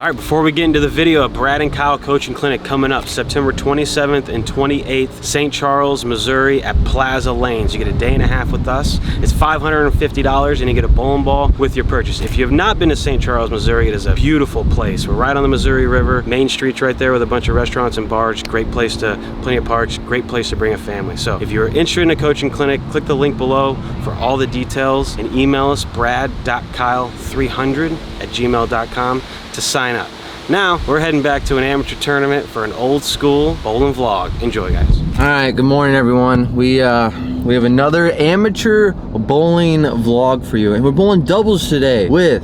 All right, before we get into the video, a Brad and Kyle coaching clinic coming up September 27th and 28th, St. Charles, Missouri at Plaza Lanes. You get a day and a half with us. It's $550 and you get a bowling ball with your purchase. If you have not been to St. Charles, Missouri, it is a beautiful place. We're right on the Missouri River. Main Street's right there with a bunch of restaurants and bars. Great place plenty of parks, great place to bring a family. So if you're interested in a coaching clinic, click the link below for all the details and email us brad.kyle300@gmail.com to sign up. Now we're heading back to an amateur tournament for an old school bowling vlog. Enjoy, guys. All right, good morning, everyone. We have another amateur bowling vlog for you, and we're bowling doubles today with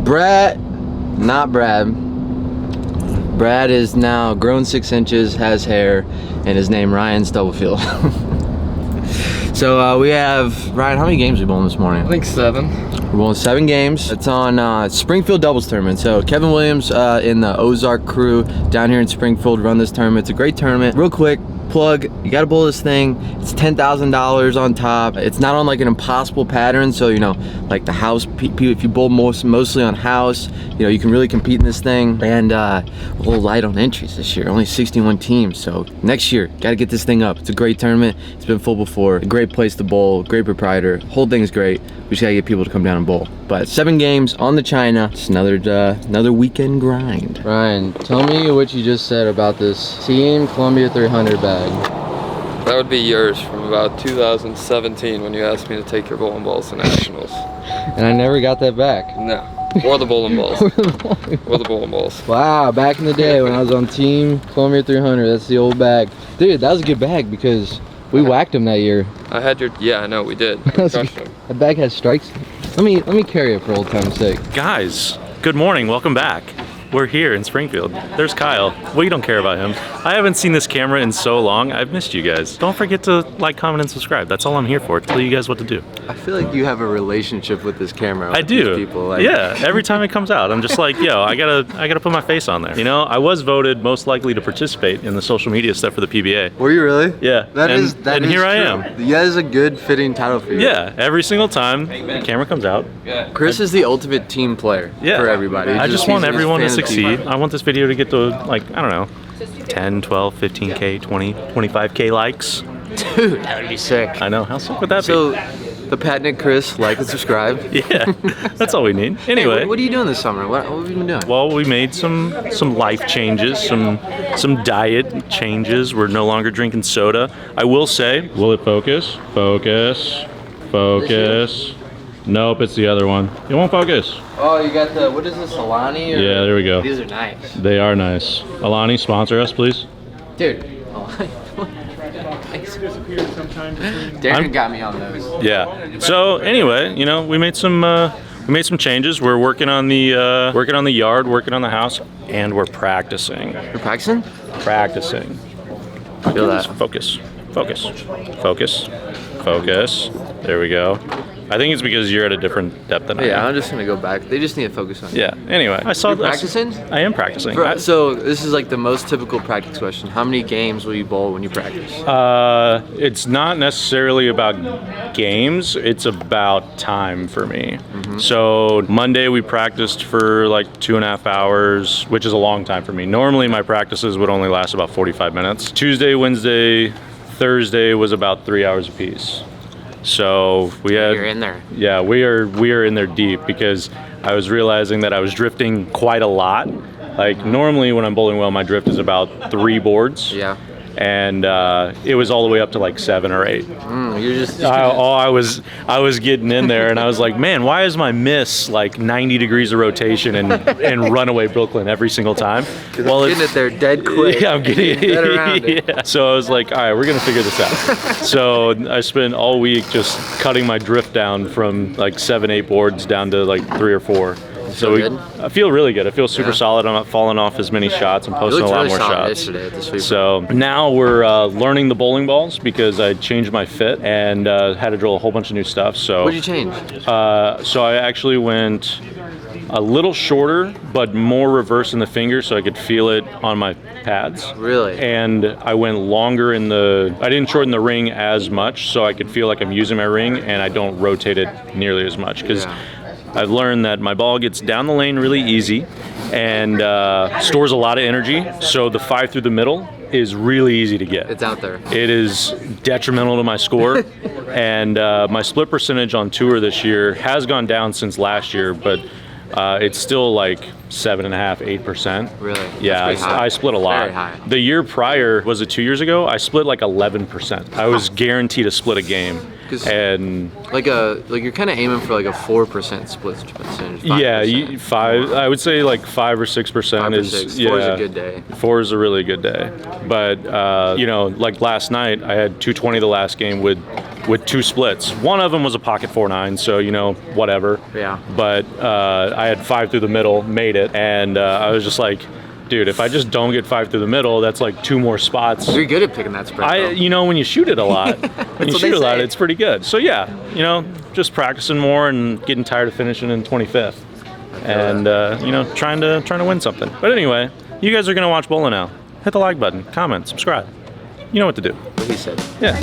Brad. Brad is now grown 6 inches, has hair, and his name Ryan Stubblefield. So we have Ryan. How many games are we bowling this morning? I think 7. We're bowling 7 games. It's on Springfield doubles tournament. So Kevin Williams in the Ozark crew down here in Springfield run this tournament. It's a great tournament. Real quick plug, you gotta bowl this thing. It's $10,000 on top. It's not on like an impossible pattern, so you know, like the house, if you bowl mostly on house, you know, you can really compete in this thing. And a little light on entries this year, only 61 teams, so next year gotta get this thing up. It's a great tournament. It's been full before. A great place to bowl, great proprietor. Whole thing is great. We just gotta get people to come down and bowl. But 7 games on the China. It's another weekend grind. Ryan, tell me what you just said about this Team Columbia 300 bag. That would be yours from about 2017 when you asked me to take your bowling balls to nationals. And I never got that back. No, or the bowling balls. Or the bowling balls. Wow, back in the day when I was on Team Columbia 300, that's the old bag. Dude, that was a good bag because we whacked them that year. I had your, yeah, I know, we did. We crushed them. That bag has strikes. Let me carry it for old time's sake. Guys, good morning, welcome back. We're here in Springfield. There's Kyle. We don't care about him. I haven't seen this camera in so long. I've missed you guys. Don't forget to like, comment, and subscribe. That's all I'm here for, to tell you guys what to do. I feel like you have a relationship with this camera. I do. People, like... Yeah, every time it comes out, I'm just like, yo, I gotta put my face on there. You know, I was voted most likely to participate in the social media stuff for the PBA. Were you really? Yeah. That is here I true. am. That is a good fitting title for you. Yeah, every single time the camera comes out. Chris is the ultimate team player for everybody. I just want everyone to succeed. I want this video to get to, like, I don't know, 10, 12, 15K, 20, 25K likes. Dude, that would be sick. I know, how sick would that be? So, the patented Chris, like and subscribe. Yeah, that's all we need. Anyway. Hey, what are you doing this summer? What have you been doing? Well, we made some life changes, some diet changes. We're no longer drinking soda. I will say, will it focus? Focus. Focus. Nope, it's the other one. It won't focus. Oh, you got the, what is this, Alani? Or? Yeah, there we go. These are nice. They are nice. Alani, sponsor us, please. Dude. Darren got me on those. Yeah. So anyway, you know, we made some changes. We're working on the yard, working on the house, and we're practicing. You're practicing? Practicing. Feel that. Focus. Focus. Focus. Focus. There we go. I think it's because you're at a different depth than I am. Yeah, I'm just gonna go back. They just need to focus on you. Yeah. Anyway, I saw. You're practicing? I am practicing. So this is like the most typical practice question. How many games will you bowl when you practice? It's not necessarily about games. It's about time for me. Mm-hmm. So Monday we practiced for like 2.5 hours, which is a long time for me. Normally my practices would only last about 45 minutes. Tuesday, Wednesday, Thursday was about 3 hours apiece. So we had. You're in there. Yeah, we are in there deep because I was realizing that I was drifting quite a lot. Like normally when I'm bowling well, my drift is about 3 boards. Yeah. And it was all the way up to like 7 or 8. You're just. I was getting in there, and I was like, man, why is my miss like 90 degrees of rotation and runaway Brooklyn every single time? Well, I'm getting it there dead quick. Yeah, I'm getting it. Yeah. So I was like, all right, we're gonna figure this out. So I spent all week just cutting my drift down from like 7, 8 boards down to like 3 or 4. So I feel really good. I feel super solid. I'm not falling off as many shots. I'm posting a lot more shots. So now we're learning the bowling balls because I changed my fit and had to drill a whole bunch of new stuff. So what did you change? So I actually went a little shorter, but more reverse in the finger so I could feel it on my pads. Really? And I went longer in I didn't shorten the ring as much so I could feel like I'm using my ring and I don't rotate it nearly as much because I've learned that my ball gets down the lane really easy and stores a lot of energy. So the 5 through the middle is really easy to get. It's out there. It is detrimental to my score, and my split percentage on tour this year has gone down since last year, but it's still like 7.5%, 8%. Really? Yeah, I split a lot. Very high. The year prior, was it 2 years ago? I split like 11%. I was guaranteed to split a game. And like you're kind of aiming for like a 4% split percentage. 5%. yeah, 5. I would say like 5 or 6% is 6. yeah. 4 is a good day. 4 is a really good day. But you know, like last night, I had 220 the last game with 2 splits. One of them was a pocket 4-9, so you know, whatever. Yeah. But I had 5 through the middle, made it, and I was just like, dude, if I just don't get 5 through the middle, that's like 2 more spots. You're good at picking that spread. You know, when you shoot it a lot, it's pretty good. So yeah, you know, just practicing more and getting tired of finishing in 25th, and you know, trying to win something. But anyway, you guys are gonna watch bowling now. Hit the like button, comment, subscribe. You know what to do. What he said. Yeah.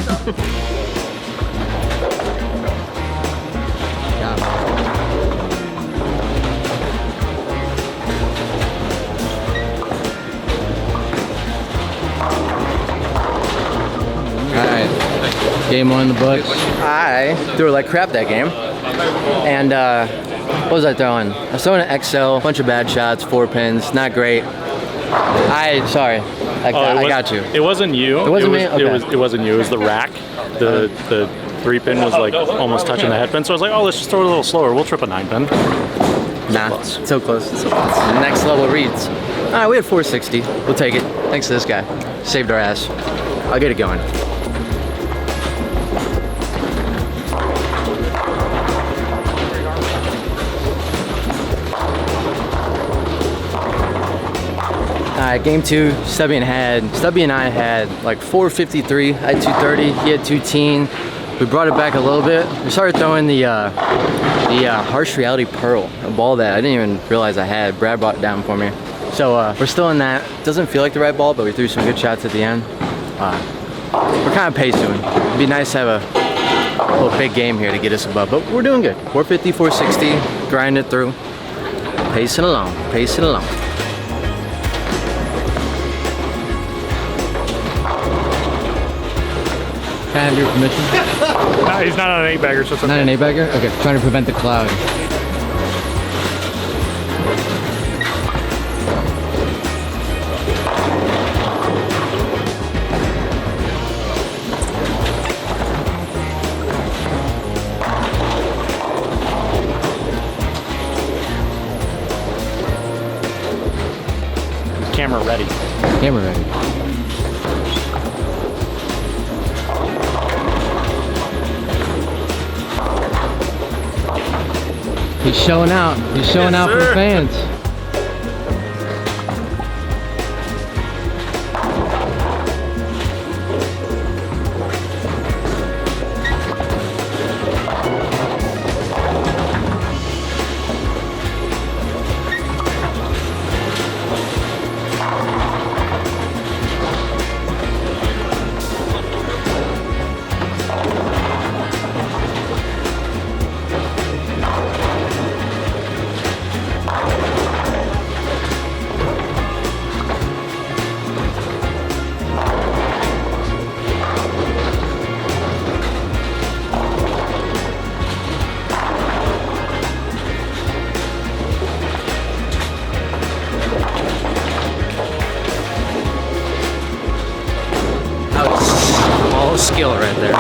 Alright, game 1 in the books. I threw it like crap that game. And what was I throwing? I was throwing an XL, bunch of bad shots, 4 pins, not great. Sorry, I got you. It wasn't you. It wasn't me? Okay. It wasn't you. It was the rack. The 3-pin was like almost touching the head pin. So I was like, oh, let's just throw it a little slower. We'll trip a 9-pin. Nah, so close. So close. Next level reads. Alright, we had 460. We'll take it. Thanks to this guy. Saved our ass. I'll get it going. Alright, game 2, Stubby and I had like 453, I had 230, he had 210. We brought it back a little bit. We started throwing the Harsh Reality Pearl, a ball that I didn't even realize I had. Brad brought it down for me. So we're still in that. Doesn't feel like the right ball, but we threw some good shots at the end. We're kind of pace doing. It'd be nice to have a little big game here to get us above, but we're doing good. 450, 460, grinding it through. Pacing along, pacing along. Can I have your permission? No, he's not on an 8-bagger, so it's okay. Not an 8-bagger? Okay, trying to prevent the cloud. Camera ready. Camera ready. He's showing out. He's showing out for the fans. All skill right there.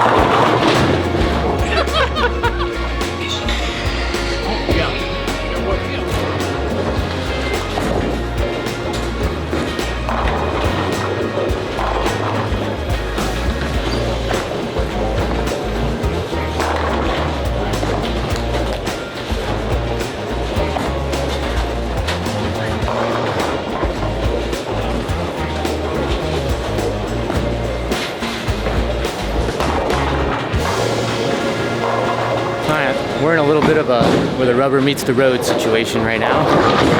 We're in a little bit of a where the rubber meets the road situation right now.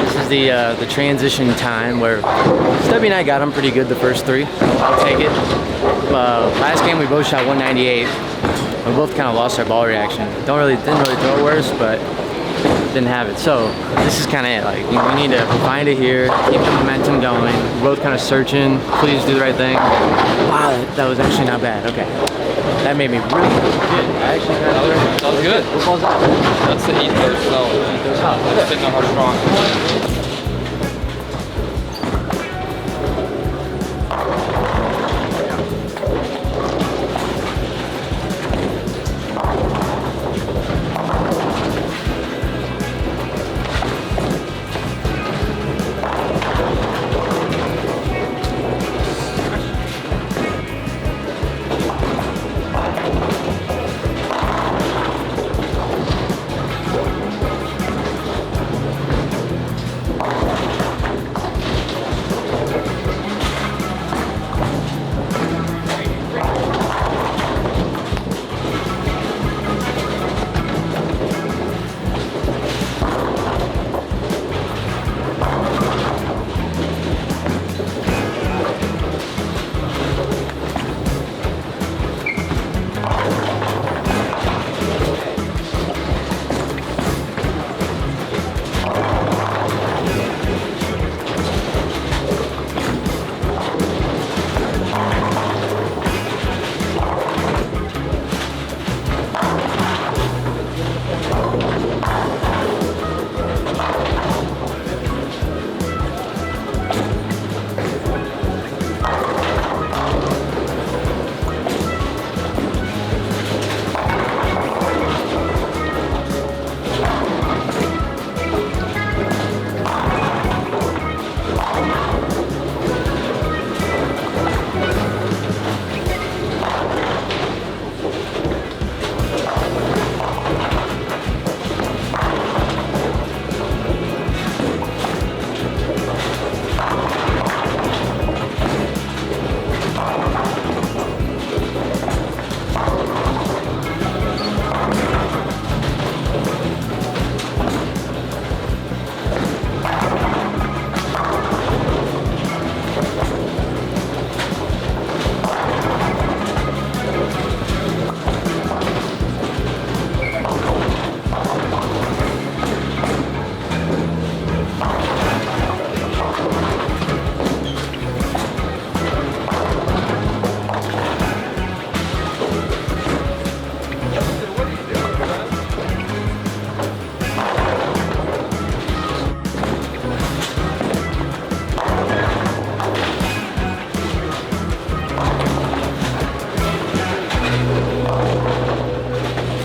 This is the transition time where Stubby and I got him pretty good the first 3. I'll take it. Last game we both shot 198. We both kind of lost our ball reaction. Didn't really throw it worse, but didn't have it. So this is kind of it. Like we need to find it here, keep the momentum going. We're both kind of searching. Please do the right thing. Wow, that was actually not bad. Okay, that made me really good. I actually kind of That was good. What ball's that? That's the ethos cell. That's sitting how strong.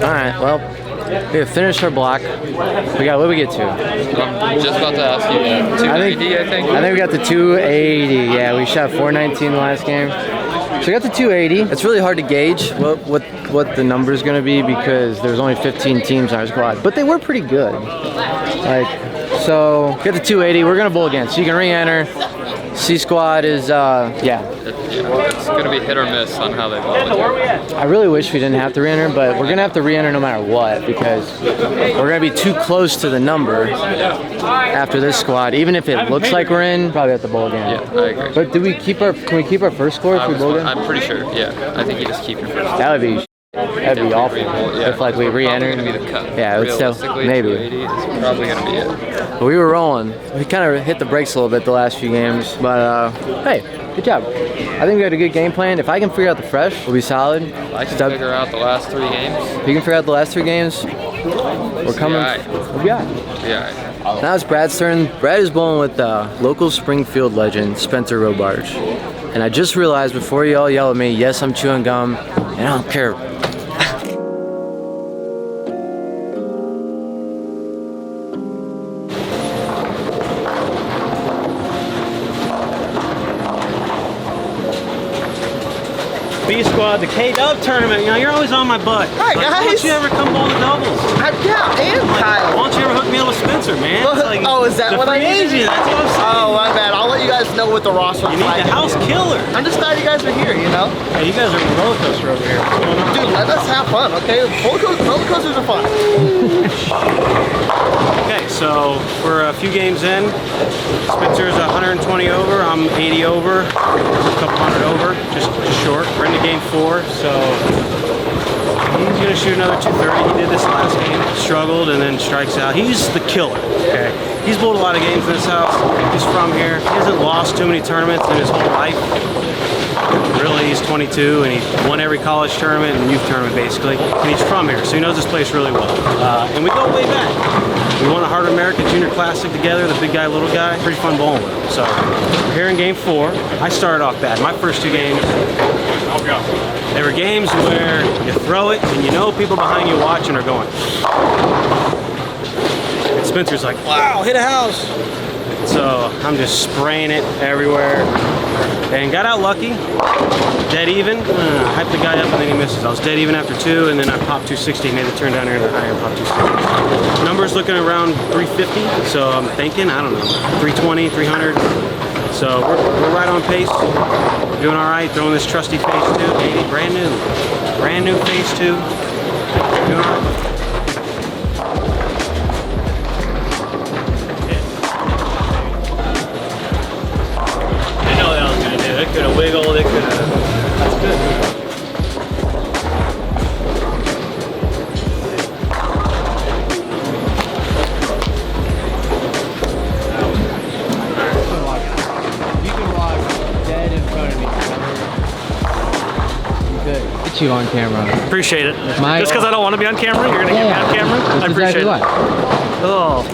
Alright, well, we have finished our block. We got, what did we get to? I'm just about to ask you. 280, I think. I think we got the 280. Yeah, we shot 419 the last game. So we got the 280. It's really hard to gauge what the number is going to be because there's only 15 teams in our squad, but they were pretty good. Like, so we got the 280. We're going to bowl again, so you can re-enter. C squad is It's going to be hit or miss on how they volunteer. I really wish we didn't have to re-enter, but we're gonna have to re-enter no matter what because we're gonna be too close to the number after this squad. Even if it looks like we're in, probably have to bowl again. Yeah, I agree. But can we keep our first score if we bowl again? I'm pretty sure. Yeah, I think you just keep your first. That'd be awful if like we re-enter. Probably gonna be the cut. Yeah, it's still Realistically, maybe. 280 is probably gonna be it. But we were rolling. We kind of hit the brakes a little bit the last few games, but hey, good job. I think we had a good game plan. If I can figure out the fresh, we'll be solid. I can figure out the last 3 games. If you can figure out the last 3 games, we're coming. We'll be all right. Yeah. Now it's Brad's turn. Brad is bowling with local Springfield legend, Spencer Robarge. And I just realized before you all yell at me, yes, I'm chewing gum, and I don't care. B squad, the K-Dub tournament. You know, you're always on my butt. Hi, Like, guys. why don't you ever come bowl the doubles? Yeah, and Like, Kyle. why don't you ever hook me up with Spencer, man? Well, It's like oh, is that the what I free need? agent, that's what I'm saying. Oh, my bad. I'll let you guys know what the roster You is need like. the house killer. I'm just glad you guys are here, you know? Hey, you guys are in a roller coaster over here. What's going on? Dude, let's have fun, okay? Roller coasters are fun. Okay, so we're a few games in. Spencer's 120 over, I'm 80 over, a couple hundred over, just short. We're into game 4, so He's gonna shoot another 230. He did this last game, struggled, and then strikes out. He's the killer, okay? He's bowled a lot of games in this house. He's from here. He hasn't lost too many tournaments in his whole life. Really, he's 22, and he won every college tournament and youth tournament, basically. And he's from here, so he knows this place really well. And we go way back. We won a Heart of America Junior Classic together, the big guy, little guy. Pretty fun bowling with him. So, we're here in game 4. I started off bad. My first 2 games, they were games where you throw it and you know people behind you watching are going. And Spencer's like, wow, hit a house. So I'm just spraying it everywhere and got out lucky. Dead even. Hyped the guy up and then he misses. I was dead even after 2 and then I popped 260, made the turn down here in the iron, popped 260. Numbers looking around 350, so I'm thinking, I don't know, 320, 300. So we're right on pace. Doing all right, throwing this trusty phase 2, baby, brand new phase 2. Doing all right. I know that I was gonna do. It could have wiggled, it could have. That's good. You on camera. Appreciate it. Just because I don't want to be on camera, you're gonna get me on camera. That's I appreciate exactly it. Oh.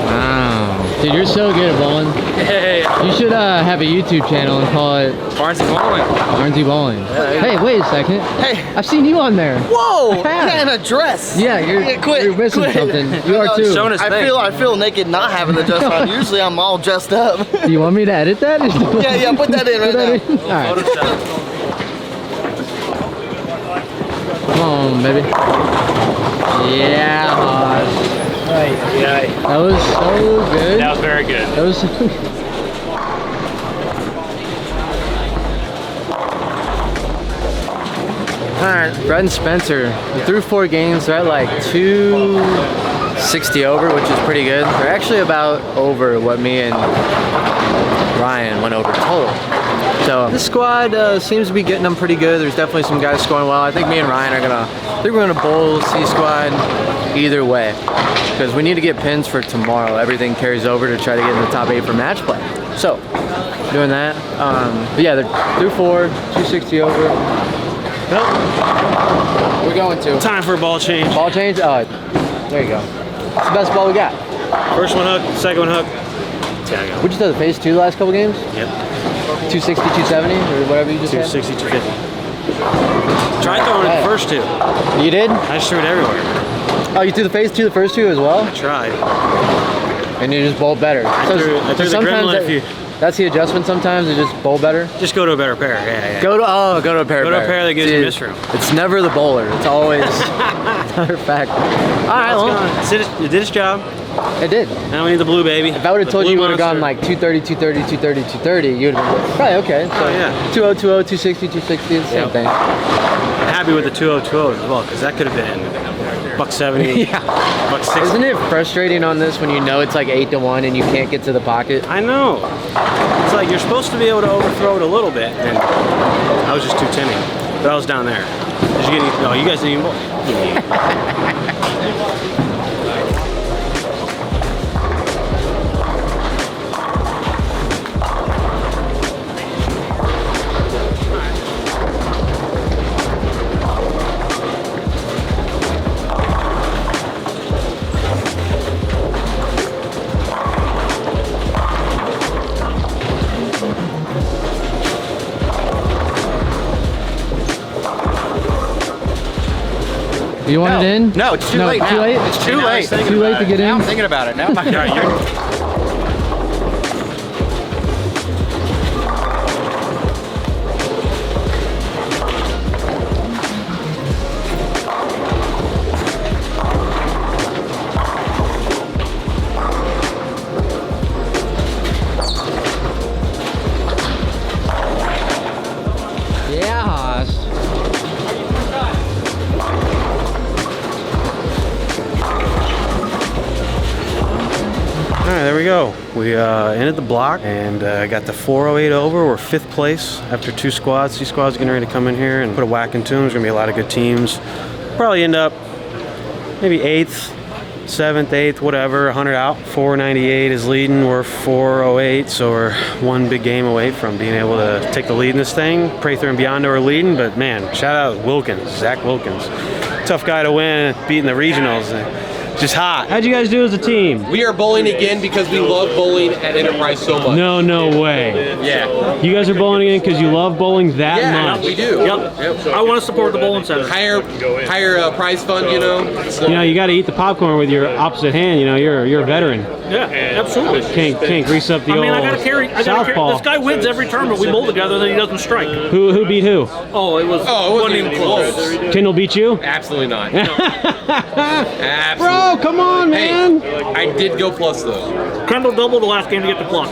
Wow. Dude, you're so good at bowling. Hey. You should have a YouTube channel and call it Barnesy Bowling. Barnesy Bowling. Yeah. Hey, wait a second. Hey. I've seen you on there. Whoa! Yeah. Yeah, in a dress. Yeah, you're missing something. You are too. Showing us thing. I feel naked not having the dress on. Usually I'm all dressed up. Do you want me to edit that? Yeah, put that in right now. All right. Photoshop. Come on, baby. Yeah, Hoss. Yeah. That was so good. That was very good. That was so good. Alright, Brett and Spencer, through 4 games, they're at like 260 over, which is pretty good. They're actually about over what me and Ryan went over total. So this squad seems to be getting them pretty good. There's definitely some guys scoring well. I think me and Ryan are I think we're gonna bowl C squad either way, because we need to get pins for tomorrow. Everything carries over to try to get in the top 8 for match play. So doing that. But yeah, they're through 4, 260 over. Nope. We're going to. Time for a ball change. Ball change? There you go. It's the best ball we got. First one hook, second one hook. There you go. What'd you throw the phase 2 the last couple games? Yep. 260, 270, or whatever you just said? 260, 250. Tried throwing it the first 2. You did? I just threw it everywhere. Oh, you threw the phase 2 the first 2 as well? I tried. And you just bowled better. I threw the gremlin if you... That's the adjustment sometimes, to just bowl better? Just go to a better pair, yeah. Go to a pair. Go to a pair that gives you miss room. It's never the bowler. It's always matter of fact. Alright, well. It did its job. It did. Now we need the blue baby. If I would have told you you would have gone like 230, 230, 230, 230, you would have been probably okay. So oh yeah. 20, 20, 260, 260, the same thing. I'm happy with the 2020 as well, because that could have been $170, yeah. $160. Isn't it frustrating on this when you know it's like 8-1 and you can't get to the pocket? I know. It's like you're supposed to be able to overthrow it a little bit, and I was just too timid. But I was down there. Did you get any? No, you guys didn't even bowl. You want it in? No, it's too late Too now. late? It's too late. Too late to get Now in? I'm thinking about it. Now my Yeah, Haas. All right, there we we go. We ended the block and got the 408 over. We're 5th place after 2 squads. 2 squads getting ready to come in here and put a whack into them. There's gonna be a lot of good teams. Probably end up maybe 8th, 7th, 8th, whatever, 100 out. 498 is leading. We're 408, so we're one big game away from being able to take the lead in this thing. Prather and Biondo are leading, but man, shout out Wilkins, Zach Wilkins. Tough guy to win, beating the regionals. Just hot. How'd you guys do as a team? We are bowling again because we love bowling at Enterprise so much. No way. Yeah. You guys are bowling again because you love bowling that much. We do. Yep. I want to support the bowling center. Higher prize fund, you know. You know, you got to eat the popcorn with your opposite hand. You know, you're a veteran. Yeah, absolutely. Can't grease up the old I gotta carry. southpaw. This guy wins every tournament. We bowl together, then he doesn't strike. Who beat who? Oh, it wasn't even close. Kendall beat you? Absolutely not. Absolutely. Bro, come on, man. Hey, I did go plus though. Kendall doubled the last game to get the plus.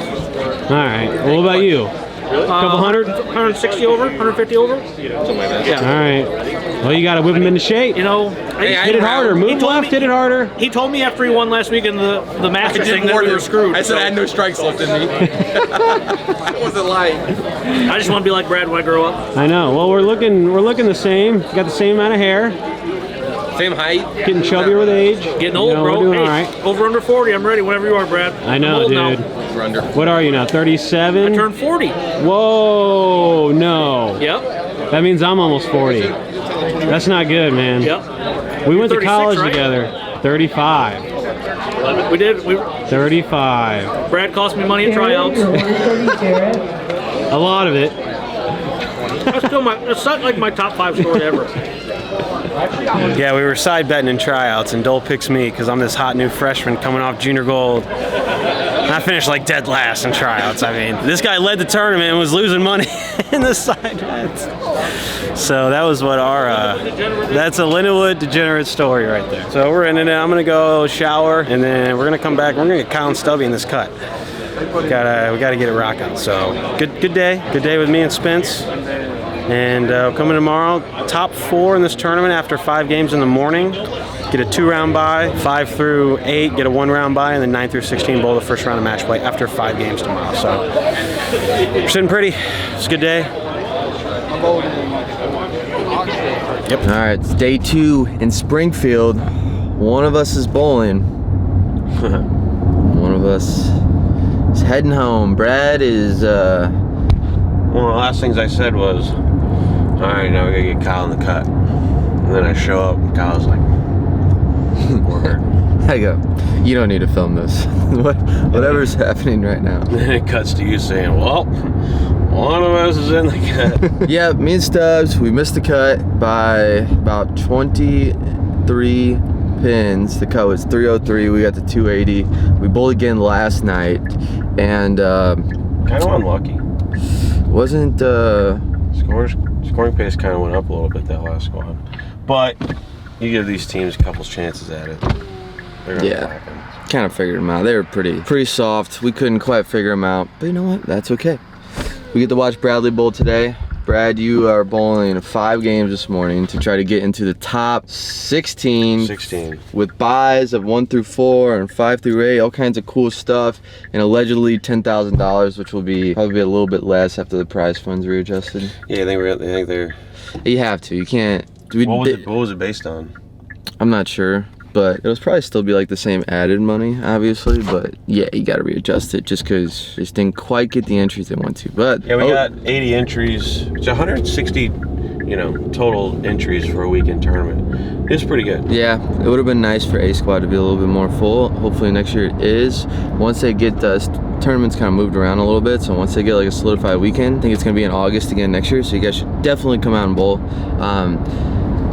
All right. Well, what about you? Couple hundred? 160 over, 150 over. Something like that. Yeah. All right. Well, you got to whip him into shape. You know, hit it harder. Move left, hit it harder. He told me after he won last week in the Masters thing that we were screwed. I said I had no strikes left in me. I wasn't lying. I just want to be like Brad when I grow up. I know. Well, we're looking the same. Got the same amount of hair. Same height. Getting chubbier with age. Getting old, bro. We're doing hey, all right. Over under 40. I'm ready whenever you are, Brad. I know, dude. Now. We're under. What are you now? 37? I turned 40. Whoa, no. Yep. That means I'm almost 40. That's not good, man. Yep. We went to 36, college right? together. 35. We did. 35. Brad cost me money at tryouts. A lot of it. That's not like my top 5 story ever. Yeah, we were side betting in tryouts, and Dole picks me because I'm this hot new freshman coming off junior gold. And I finished like dead last in tryouts. I mean, this guy led the tournament and was losing money in the side bets. So that was what that's a Lindenwood degenerate story right there. So we're in it. I'm gonna go shower, and then we're gonna come back. We're gonna get Kyle and Stubby in this cut. We gotta get it rocking. So good day with me and Spence. And coming tomorrow, top 4 in this tournament after 5 games in the morning. Get a 2-round bye, 5 through 8, get a 1-round bye, and then 9 through 16 bowl the first round of match play after 5 games tomorrow. So we're sitting pretty. It's a good day. Yep. All right, it's day 2 in Springfield. One of us is bowling. One of us is heading home. Brad is One of the last things I said was, all right, now we gotta get Kyle in the cut. And then I show up, and Kyle's like, we're hurt. I go, you don't need to film this. Whatever's happening right now. And then it cuts to you saying, well, one of us is in the cut. Yeah, me and Stubbs, we missed the cut by about 23 pins. The cut was 303, we got to 280. We bowled again last night, and Kind of unlucky. wasn't Scoring pace kind of went up a little bit that last squad. But you give these teams a couple chances at it. They're gonna yeah, kind of figured them out. They were pretty soft. We couldn't quite figure them out, but you know what? That's okay. We get to watch Bradley bowl today. Brad, you are bowling 5 games this morning to try to get into the top 16 with buys of 1 through 4 and 5 through 8, all kinds of cool stuff, and allegedly $10,000, which will be probably a little bit less after the prize funds readjusted. Yeah, I think they're. You have to. You can't. What was it based on? I'm not sure, but it'll probably still be like the same added money, obviously. But yeah, you got to readjust it just because they just didn't quite get the entries they want to. But yeah, we got 80 entries. It's 160, total entries for a weekend tournament. It's pretty good. Yeah, it would have been nice for A squad to be a little bit more full. Hopefully next year it is. Once they get the tournaments kind of moved around a little bit, so once they get like a solidified weekend, I think it's gonna be in August again next year. So you guys should definitely come out and bowl.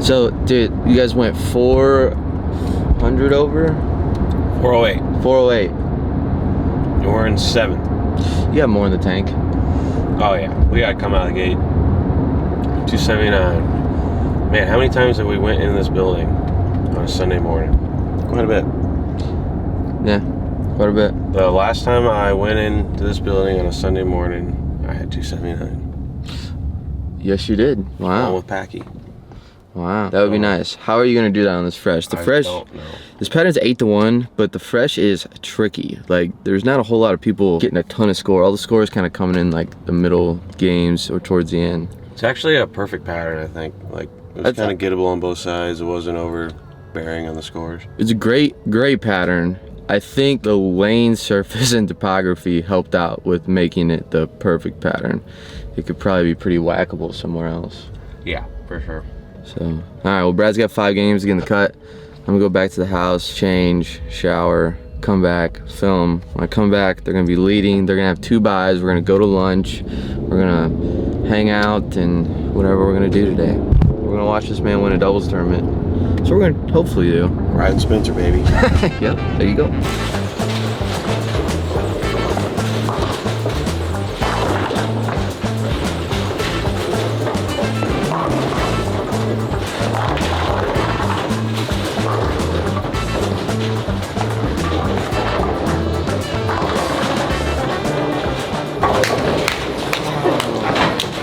So, dude, you guys went 400 over? 408. 408. And we're in 7th. You got more in the tank. Oh yeah, we gotta come out of the gate. 279. Man, how many times have we went in this building on a Sunday morning? Quite a bit. Yeah, quite a bit. The last time I went into this building on a Sunday morning, I had 279. Yes, you did. Wow. Along with Packy. Wow, that would be nice. How are you gonna do that on this fresh? The fresh, this pattern's 8-1, but the fresh is tricky. Like, there's not a whole lot of people getting a ton of score. All the scores kind of coming in like the middle games or towards the end. It's actually a perfect pattern, I think. Like, it was kind of gettable on both sides. It wasn't overbearing on the scores. It's a great pattern. I think the lane surface and topography helped out with making it the perfect pattern. It could probably be pretty whackable somewhere else. Yeah, for sure. So, all right, well, Brad's got 5 games to get in the cut. I'm gonna go back to the house, change, shower, come back, film. When I come back, they're gonna be leading. They're gonna have 2 buys. We're gonna go to lunch. We're gonna hang out and whatever we're gonna do today. We're gonna watch this man win a doubles tournament. So we're gonna hopefully do. Ryan Spencer, baby. Yep, there you go.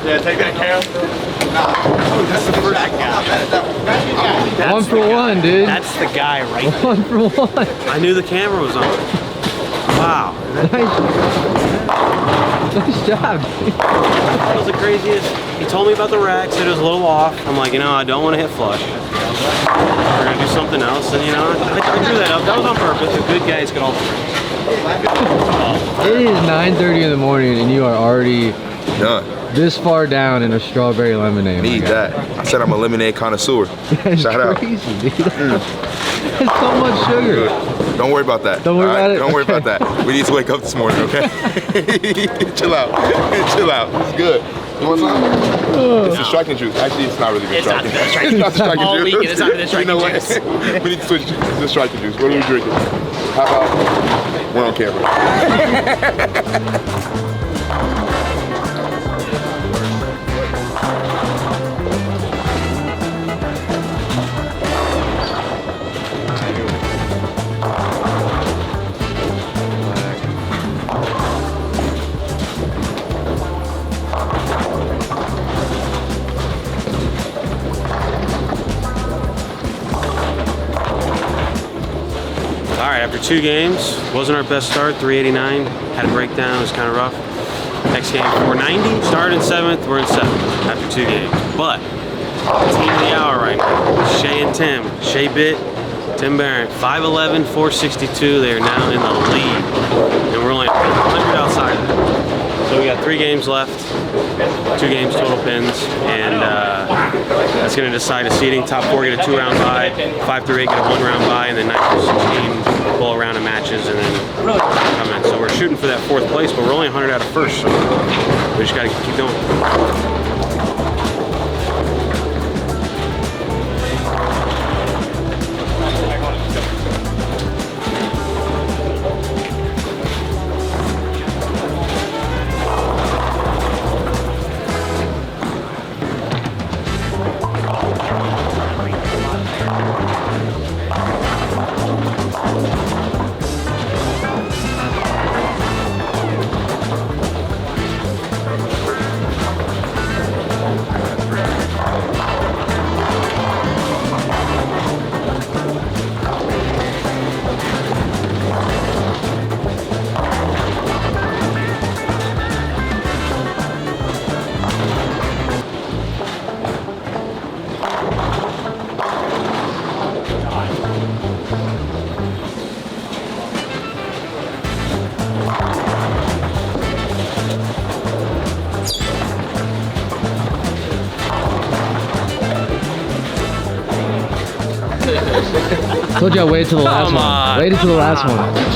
Yeah, take that cam. That's the first guy. 1 for 1, dude. That's the guy right there. 1 for 1. I knew the camera was on. Wow. Nice job, dude. That was the craziest. He told me about the rack, said it was a little off. I'm like, you know, I don't want to hit flush. We're going to do something else. And, you know, I drew that up. That was on purpose. The good guys get all the tricks. It is 9:30 in the morning and you are already Done. this far down in a strawberry lemonade. Need that. I said I'm a lemonade connoisseur. That's Shout out. crazy, dude. That's so much sugar. Good. Don't worry about that. Don't worry about it? Don't worry about that. We need to wake up this morning, okay? Chill out. Chill out. It's good. You want some? It's the striking juice. Actually, it's not really good striking. It's not the striking All juice. weekend, it's not the striking You know what? juice. We need to switch to the striking juice. What are we drinking? How about we're on camera? All right, after 2 games, wasn't our best start, 389. Had a breakdown, it was kind of rough. Next game, 490. Started in 7th, we're in 7th after 2 games. But, team of the hour right now, Shay and Tim. Shay bit, Tim Barrett, 5'11", 462. They are now in the lead. And we're only 100 outside of that. So we got 3 games left, 2 games total pins, and that's going to decide a seeding. Top 4 get a 2-round bye, 5 through 8 get a 1-round bye, and then 9 through 16 pull a round of matches and then come in. So we're shooting for that 4th place, but we're only 100 out of 1st, so we just got to keep going. Told you I waited till the last one. Waited till the last one.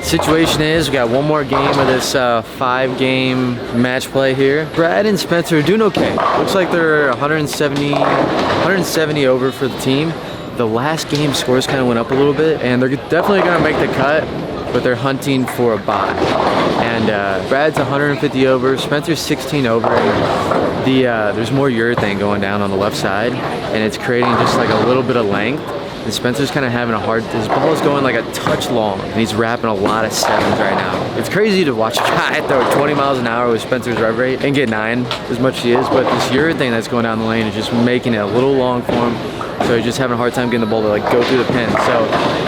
Situation is, we got one more game of this 5-game match play here. Brad and Spencer are doing okay. Looks like they're 170 over for the team. The last game scores kind of went up a little bit, and they're definitely gonna make the cut, but they're hunting for a bye. And Brad's 150 over, Spencer's 16 over. And there's more urethane going down on the left side, and it's creating just like a little bit of length. And Spencer's kind of having a hard, his ball is going like a touch long, and he's wrapping a lot of 7s right now. It's crazy to watch a guy throw 20 miles an hour with Spencer's rev rate and get 9 as much as he is, but this urethane that's going down the lane is just making it a little long for him. So he's just having a hard time getting the ball to like go through the pin. So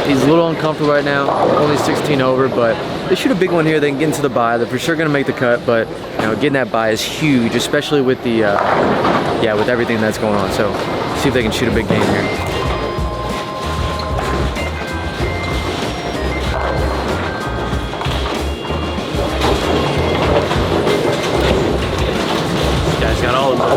he's a little uncomfortable right now, only 16 over, but they shoot a big one here, they can get into the bye. They're for sure gonna make the cut, but you know, getting that bye is huge, especially with the, with everything that's going on. So see if they can shoot a big game here. Guys got all of them.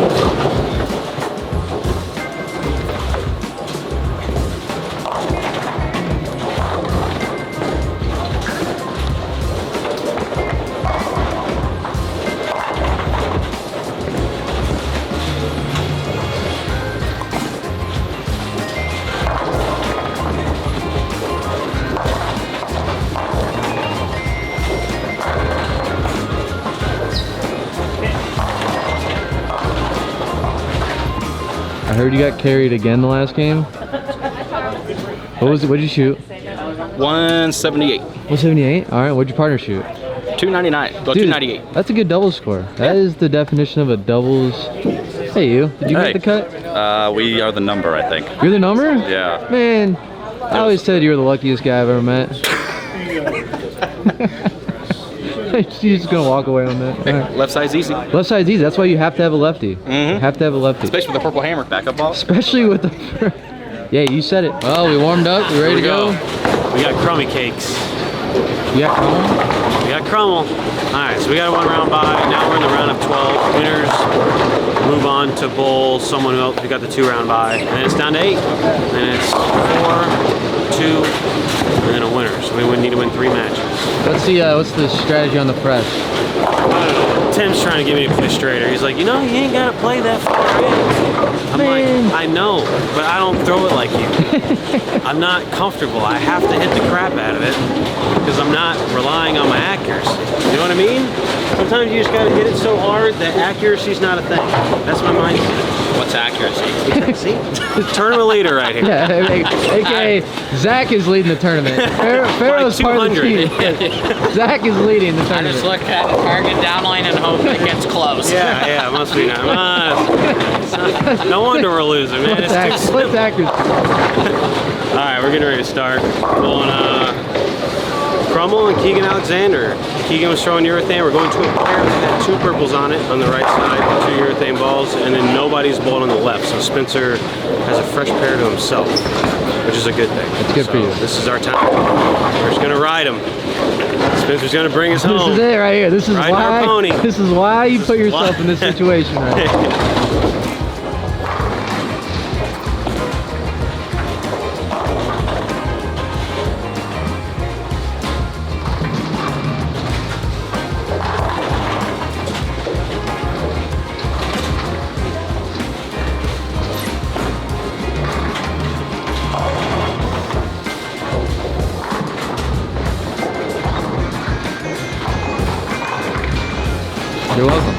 I heard you got carried again the last game. What was it? What'd you shoot? 178. 178. All right. What'd your partner shoot? 299. Go Dude, 298. That's a good doubles score. That is the definition of a doubles. Hey, you. Did you make the cut? We are the number, I think. You're the number? Yeah. Man, I always said you were the luckiest guy I've ever met. She's just gonna walk away on that. All right. Left side's easy. Left side's easy. That's why you have to have a lefty. You have to have a lefty. Especially with the purple hammer. Backup ball. Especially with the. Yeah, you said it. Well, we warmed up. We ready to go? We got crummy cakes. You got crumble? We got crumble. All right, so we got a 1-round bye. Now we're in the round of 12. Winners move on to bowl someone else. We got the 2-round bye. And then it's down to 8. And it's 4, 2, and then a winner. So we would need to win 3 matches. What's the strategy on the press? Tim's trying to get me to play straighter. He's like, you know, you ain't got to play that far in. I'm like, I know, but I don't throw it like you. I'm not comfortable. I have to hit the crap out of it because I'm not relying on my accuracy. You know what I mean? Sometimes you just got to hit it so hard that accuracy's not a thing. That's my mindset. What's accuracy? See? Tournament leader right here. Yeah, aka Zach is leading the tournament. Pharaoh's part of the team. Zach is leading the tournament. I just look at the target downline and hope it gets close. Yeah, it must be not. No wonder we're losing, man. What's accuracy? All right, we're getting ready to start. Going Crummel and Keegan Alexander. Keegan was throwing urethane. We're going to a pair that had 2 purples on it on the right side, 2 urethane balls, and then nobody's bowled on the left. So Spencer has a fresh pair to himself, which is a good thing. It's good for you. This is our time. We're just gonna ride him. Spencer's gonna bring us home. This is it right here. This is Riding our pony. This is why you put yourself in this situation right now. You're welcome.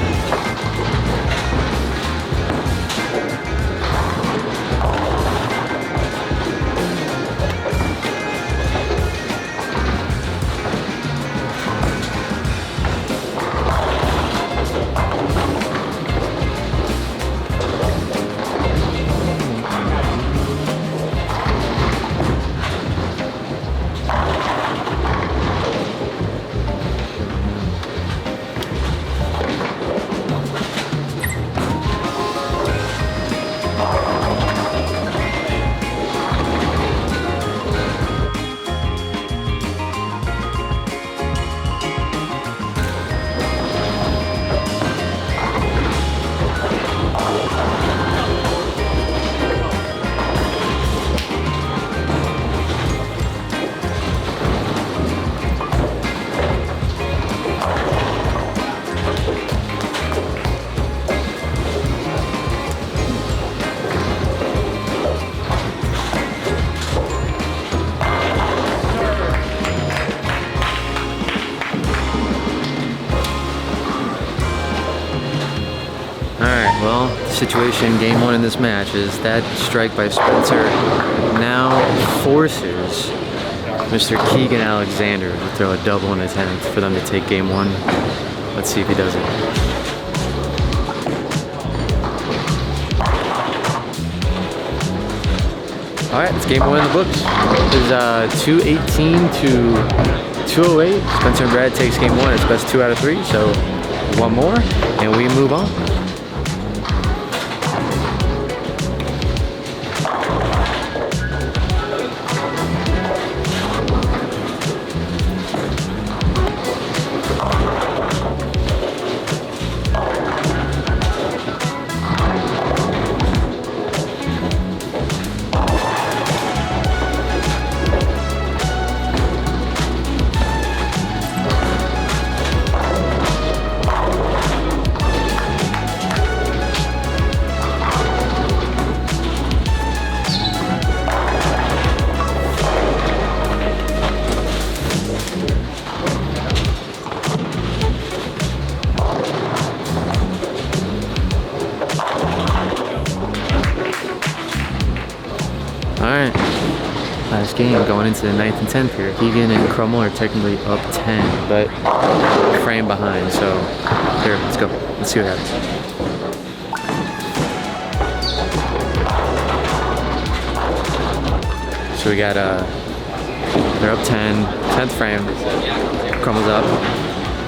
Well, the situation game 1 in this match is that strike by Spencer now forces Mr. Keegan Alexander to throw a double in the 10th for them to take game 1. Let's see if he does it. All right, it's game 1 in the books. It is 218 to 208. Spencer and Brad takes game 1. It's best 2 out of 3, so 1 more, and we move on. Alright, last game going into the 9th and 10th here. Keegan and Crummel are technically up 10, but a frame behind, so here, let's go. Let's see what happens. So we got, they're up 10, 10th frame. Crummel's up.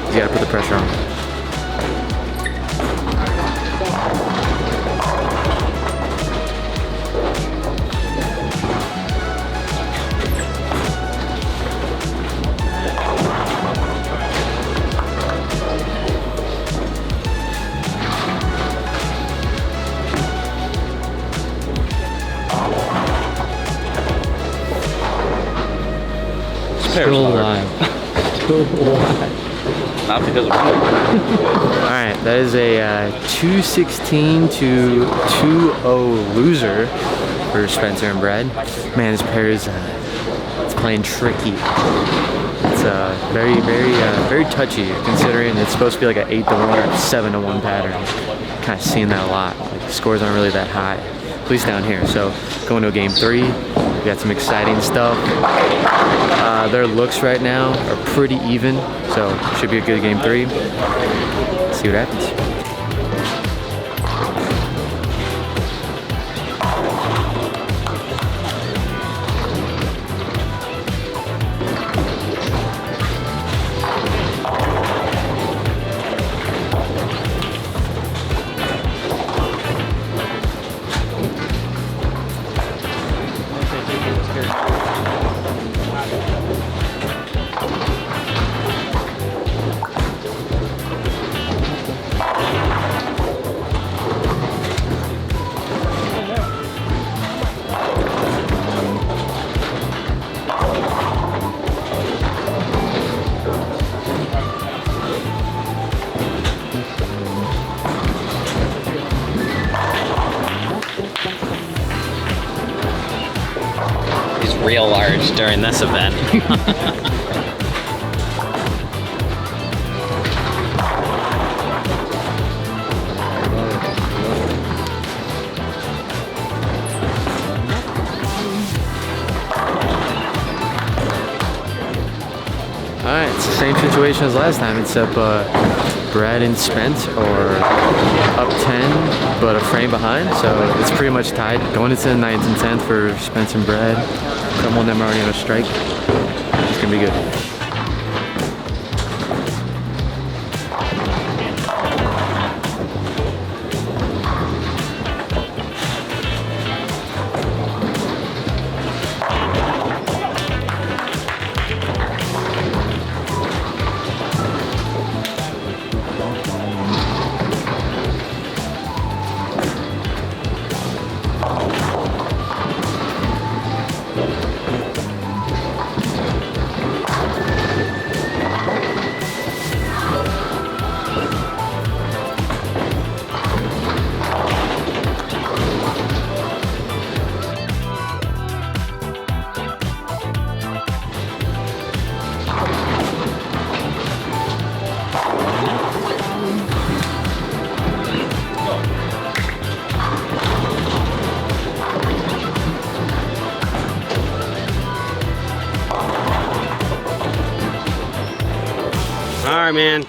He's gotta put the pressure on. Still alive. Still alive. Not because of Alright, that is a 216 to 2-0 loser for Spencer and Brad. Man, this pair is it's playing tricky. It's very touchy, considering it's supposed to be like an 8-1 or 7-1 pattern. Kind of seeing that a lot. Like, the scores aren't really that high, at least down here. So going to game 3, we got some exciting stuff. Their looks right now are pretty even, so should be a good game 3. See what happens. Real large during this event. Alright, it's the same situation as last time, except Brad and Spence are up 10, but a frame behind, so it's pretty much tied. Going into the 9th and 10th for Spence and Brad. Some of them are already on a strike. It's gonna be good. right, man.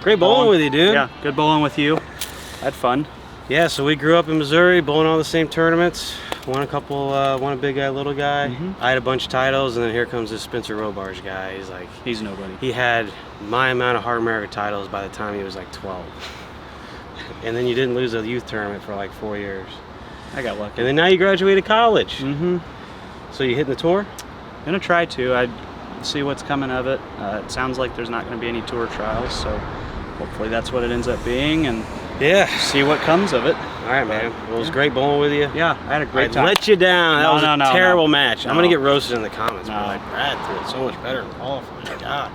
Great bowling with you, dude. Yeah, good bowling with you. Had fun. Yeah, so we grew up in Missouri, bowling all the same tournaments. Won a couple, won a big guy, little guy. I had a bunch of titles, and then here comes this Spencer Robarge guy. He's like, he's nobody. He had my amount of Hard America titles by the time he was like 12. And then you didn't lose a youth tournament for like 4 years. I got lucky. And then now you graduated college. So you hitting the tour? Gonna try to. I see what's coming of it. It sounds like there's not gonna be any tour trials, so hopefully that's what it ends up being, and see what comes of it. All right, man. Well, it was great bowling with you. Yeah, I had a great time. I let you down. That was a terrible match. No. I'm gonna get roasted in the comments. But like, Brad threw it so much better than Paul. God,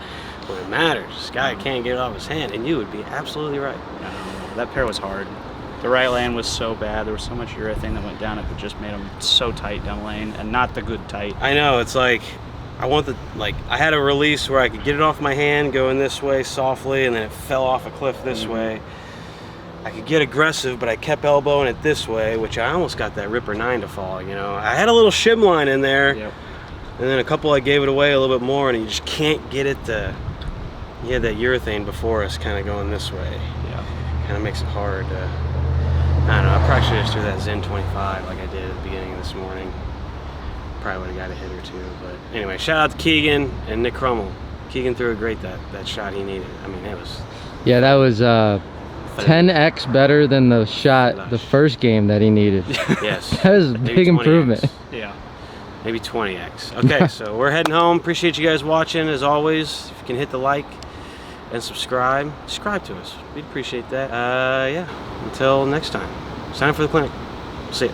when it matters, this guy can't get it off his hand, and you would be absolutely right. No, that pair was hard. The right land was so bad. There was so much urethane that went down it that just made them so tight down the lane, and not the good tight. I know. It's like I had a release where I could get it off my hand, going this way softly, and then it fell off a cliff this way. I could get aggressive, but I kept elbowing it this way, which I almost got that Ripper 9 to fall, you know. I had a little shim line in there, and then a couple I gave it away a little bit more, and you just can't get it to, you had that urethane before us kind of going this way. Yeah. Kind of makes it hard to, I don't know, I probably should have just threw that Zen 25 like I did at the beginning of this morning. Probably would have got a hit or two, but anyway, shout out to Keegan and Nick Crummell. Keegan threw a great that shot he needed. I mean, it was... Yeah, that was 10x better than the shot the first game that he needed. Yes. That was a big improvement. Yeah. Maybe 20x. Okay, so we're heading home. Appreciate you guys watching. As always, if you can hit the like and subscribe to us. We'd appreciate that. Yeah, until next time. Sign up for the clinic. See ya.